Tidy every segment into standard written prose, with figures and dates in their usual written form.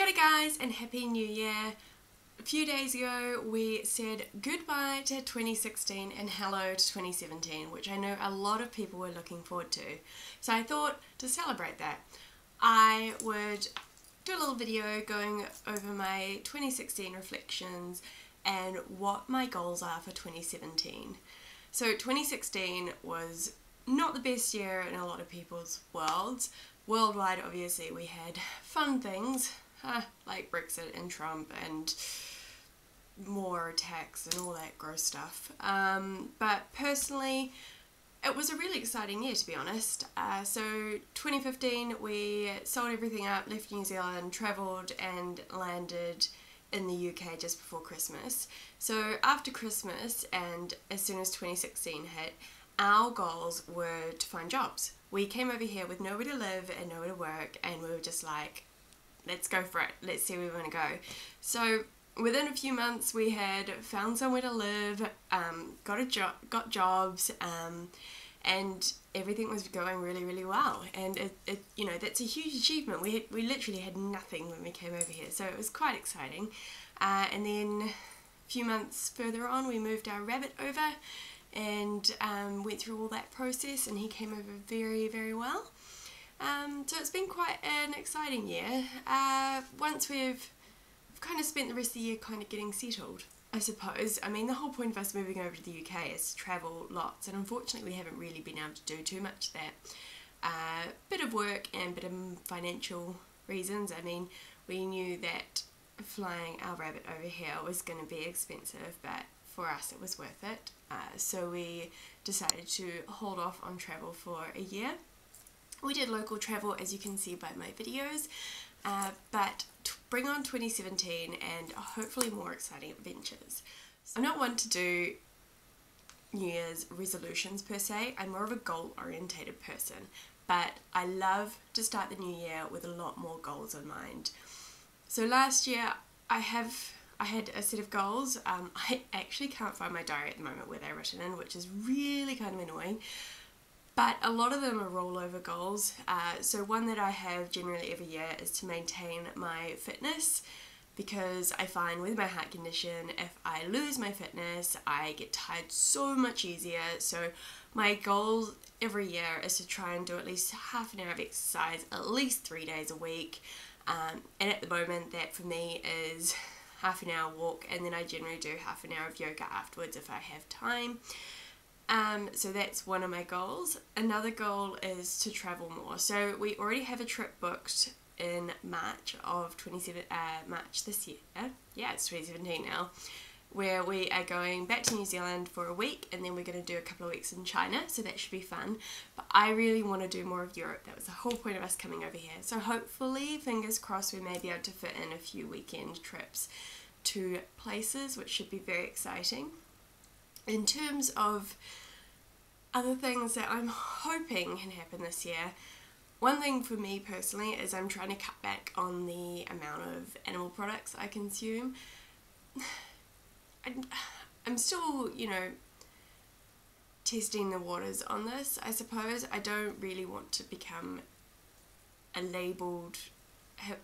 Kia ora guys and Happy New Year. A few days ago we said goodbye to 2016 and hello to 2017, which I know a lot of people were looking forward to. So I thought to celebrate that I would do a little video going over my 2016 reflections and what my goals are for 2017. So 2016 was not the best year in a lot of people's worlds. Worldwide, obviously, we had fun things like Brexit and Trump and more attacks and all that gross stuff. But personally, it was a really exciting year, to be honest. So 2015, we sold everything up, left New Zealand, travelled and landed in the UK just before Christmas. So after Christmas and as soon as 2016 hit, our goals were to find jobs. We came over here with nowhere to live and nowhere to work, and we were just like, let's go for it, let's see where we want to go. So within a few months we had found somewhere to live, got jobs, and everything was going really well, and it you know, that's a huge achievement. We literally had nothing when we came over here, so it was quite exciting. And then a few months further on we moved our rabbit over and went through all that process, and he came over very well. So it's been quite an exciting year. Once we've kind of spent the rest of the year kind of getting settled, I suppose. I mean, the whole point of us moving over to the UK is to travel lots, and unfortunately we haven't really been able to do too much of that. Bit of work and bit of financial reasons. I mean, we knew that flying our rabbit over here was going to be expensive, but for us it was worth it. So we decided to hold off on travel for a year. We did local travel, as you can see by my videos, but bring on 2017 and hopefully more exciting adventures. I'm not one to do New Year's resolutions per se. I'm more of a goal orientated person, but I love to start the new year with a lot more goals in mind. So last year I had a set of goals. I actually can't find my diary at the moment where they're written in, which is really kind of annoying. But a lot of them are rollover goals. So one that I have generally every year is to maintain my fitness, because I find with my heart condition, if I lose my fitness, I get tired so much easier. So my goal every year is to try and do at least half an hour of exercise at least 3 days a week. And at the moment that for me is half an hour walk, and then I generally do half an hour of yoga afterwards if I have time. So that's one of my goals. Another goal is to travel more. So we already have a trip booked in March this year. Yeah, it's 2017 now, where we are going back to New Zealand for a week, and then we're going to do a couple of weeks in China, so that should be fun. But I really want to do more of Europe. That was the whole point of us coming over here. So hopefully, fingers crossed, we may be able to fit in a few weekend trips to places, which should be very exciting. In terms of other things that I'm hoping can happen this year, one thing for me personally is I'm trying to cut back on the amount of animal products I consume. I'm still, you know, testing the waters on this, I suppose. I don't really want to become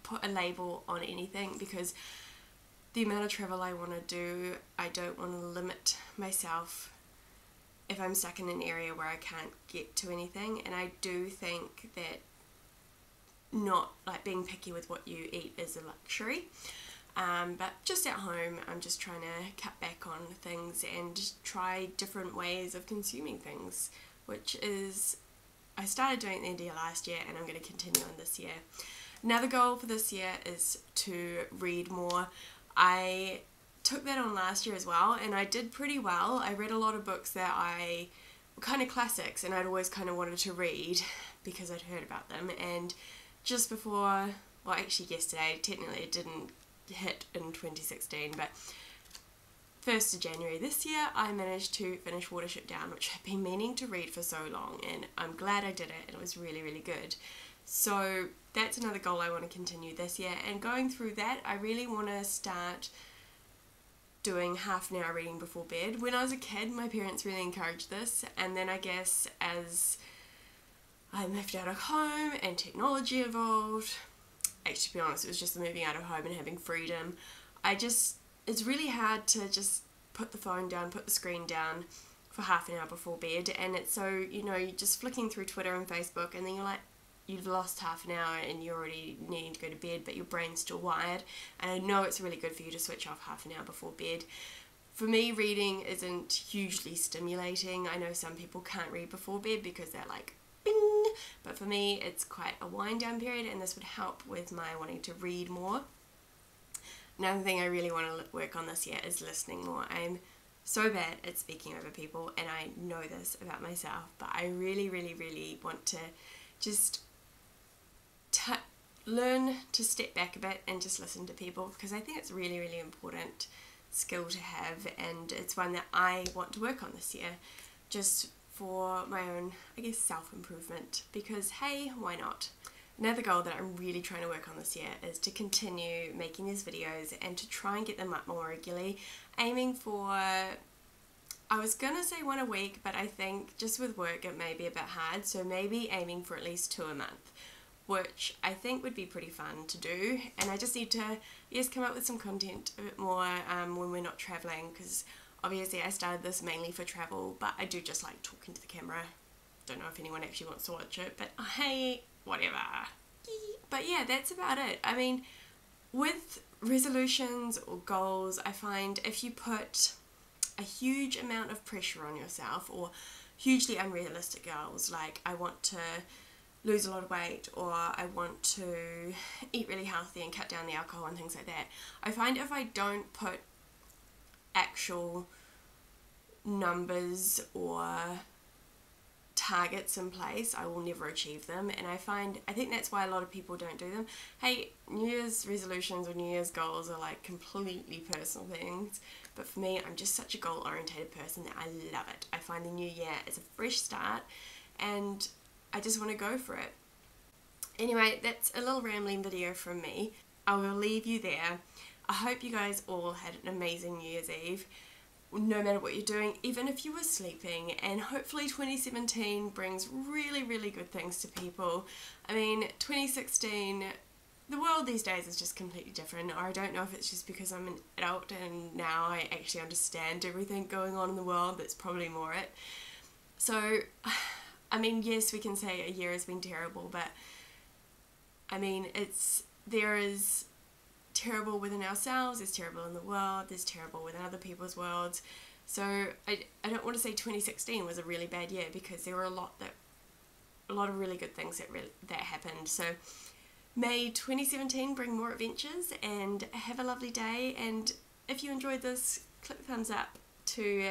put a label on anything, because the amount of travel I want to do, I don't want to limit myself if I'm stuck in an area where I can't get to anything. And I do think that not like being picky with what you eat is a luxury. But just at home, I'm just trying to cut back on things and just try different ways of consuming things, which is, I started doing at the end of last year and I'm going to continue on this year. Another goal for this year is to read more. I took that on last year as well, and I did pretty well. I read a lot of books that were kind of classics, and I'd always kind of wanted to read because I'd heard about them. And just before, well actually yesterday, technically it didn't hit in 2016, but 1st of January this year I managed to finish Watership Down, which I've been meaning to read for so long, and I'm glad I did it, and it was really good. So that's another goal I want to continue this year, and going through that I really want to start doing half an hour reading before bed. When I was a kid, my parents really encouraged this, and then I guess as I moved out of home and technology evolved actually, to be honest, it was just the moving out of home and having freedom. It's really hard to just put the phone down, put the screen down for half an hour before bed, and it's so, you know, you're just flicking through Twitter and Facebook, and then you're like, you've lost half an hour and you're already needing to go to bed, but your brain's still wired. And I know it's really good for you to switch off half an hour before bed. For me, reading isn't hugely stimulating. I know some people can't read before bed because they're like, bing, but for me it's quite a wind down period, and this would help with my wanting to read more. Another thing I really want to work on this year is listening more. I'm so bad at speaking over people, and I know this about myself, but I really, really, really want to just learn to step back a bit and just listen to people, because I think it's really, really important skill to have, and it's one that I want to work on this year, just for my own, I guess, self-improvement, because hey, why not? Another goal that I'm really trying to work on this year is to continue making these videos and to try and get them up more regularly, aiming for, I was gonna say one a week, but I think just with work it may be a bit hard, so maybe aiming for at least 2 a month, which I think would be pretty fun to do. And I just need to, yes, come up with some content a bit more when we're not travelling, because obviously I started this mainly for travel, but I do just like talking to the camera. Don't know if anyone actually wants to watch it, but hey, whatever. But yeah, that's about it. I mean, with resolutions or goals, I find if you put a huge amount of pressure on yourself, or hugely unrealistic goals, like I want to lose a lot of weight, or I want to eat really healthy and cut down the alcohol and things like that, I find if I don't put actual numbers or targets in place, I will never achieve them. And I think that's why a lot of people don't do them. Hey, New Year's resolutions or New Year's goals are like completely personal things, but for me, I'm just such a goal orientated person that I love it. I find the new year is a fresh start, and I just want to go for it. Anyway, that's a little rambling video from me. I will leave you there. I hope you guys all had an amazing New Year's Eve, no matter what you're doing, even if you were sleeping, and hopefully 2017 brings really, really good things to people. I mean, 2016, the world these days is just completely different, or I don't know if it's just because I'm an adult and now I actually understand everything going on in the world. That's probably more it. So, I mean, yes, we can say a year has been terrible, but I mean, there is terrible within ourselves, there's terrible in the world, there's terrible within other people's worlds. So I don't want to say 2016 was a really bad year, because there were a lot of really good things that happened. So may 2017 bring more adventures, and have a lovely day. And if you enjoyed this, click thumbs up to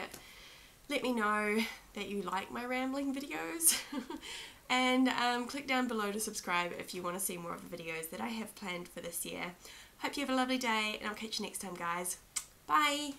let me know that you like my rambling videos. And click down below to subscribe if you want to see more of the videos that I have planned for this year. Hope you have a lovely day, and I'll catch you next time, guys. Bye!